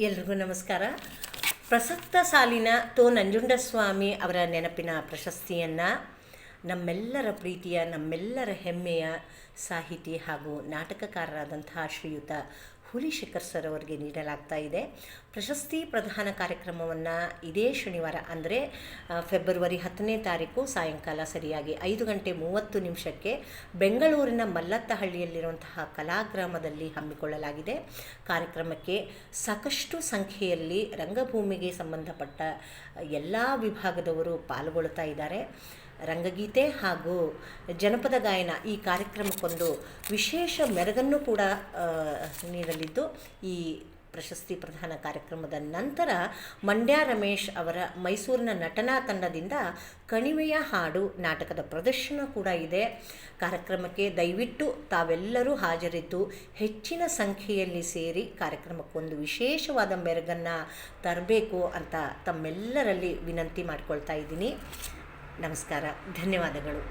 ಎಲ್ರಿಗೂ ನಮಸ್ಕಾರ. ಪ್ರಸಕ್ತ ಸಾಲಿನ ತೋ ನಂಜುಂಡಸ್ವಾಮಿ ಅವರ ನೆನಪಿನ ಪ್ರಶಸ್ತಿಯನ್ನು ನಮ್ಮೆಲ್ಲರ ಪ್ರೀತಿಯ, ನಮ್ಮೆಲ್ಲರ ಹೆಮ್ಮೆಯ ಸಾಹಿತಿ ಹಾಗೂ ನಾಟಕಕಾರರಾದಂತಹ ಶ್ರೀಯುತ ಹುಲಿಶೇಖರ್ ಸರ್ ಅವರಿಗೆ ನೀಡಲಾಗ್ತಾ ಇದೆ. ಪ್ರಶಸ್ತಿ ಪ್ರದಾನ ಕಾರ್ಯಕ್ರಮವನ್ನು ಇದೇ ಶನಿವಾರ ಅಂದರೆ ಫೆಬ್ರವರಿ 10ನೇ ತಾರೀಕು ಸಾಯಂಕಾಲ ಸರಿಯಾಗಿ 5:30 ಬೆಂಗಳೂರಿನ ಮಲ್ಲತ್ತಹಳ್ಳಿಯಲ್ಲಿರುವಂತಹ ಕಲಾಗ್ರಾಮದಲ್ಲಿ ಹಮ್ಮಿಕೊಳ್ಳಲಾಗಿದೆ. ಕಾರ್ಯಕ್ರಮಕ್ಕೆ ಸಾಕಷ್ಟು ಸಂಖ್ಯೆಯಲ್ಲಿ ರಂಗಭೂಮಿಗೆ ಸಂಬಂಧಪಟ್ಟ ಎಲ್ಲ ವಿಭಾಗದವರು ಪಾಲ್ಗೊಳ್ತಾ ಇದ್ದಾರೆ. ರಂಗಗೀತೆ ಹಾಗೂ ಜನಪದ ಗಾಯನ ಈ ಕಾರ್ಯಕ್ರಮಕ್ಕೊಂದು ವಿಶೇಷ ಮೆರುಗನ್ನು ಕೂಡ ನೀಡಲಿದ್ದು, ಈ ಪ್ರಶಸ್ತಿ ಪ್ರದಾನ ಕಾರ್ಯಕ್ರಮದ ನಂತರ ಮಂಡ್ಯ ರಮೇಶ್ ಅವರ ಮೈಸೂರಿನ ನಟನಾ ತಂಡದಿಂದ ಕಣಿವೆಯ ಹಾಡು ನಾಟಕದ ಪ್ರದರ್ಶನ ಕೂಡ ಇದೆ. ಕಾರ್ಯಕ್ರಮಕ್ಕೆ ದಯವಿಟ್ಟು ತಾವೆಲ್ಲರೂ ಹಾಜರಿದ್ದು ಹೆಚ್ಚಿನ ಸಂಖ್ಯೆಯಲ್ಲಿ ಸೇರಿ ಕಾರ್ಯಕ್ರಮಕ್ಕೊಂದು ವಿಶೇಷವಾದ ಮೆರುಗನ್ನು ತರಬೇಕು ಅಂತ ತಮ್ಮೆಲ್ಲರಲ್ಲಿ ವಿನಂತಿ ಮಾಡಿಕೊಳ್ತಾ ಇದ್ದೀನಿ. ನಮಸ್ಕಾರ, ಧನ್ಯವಾದಗಳು.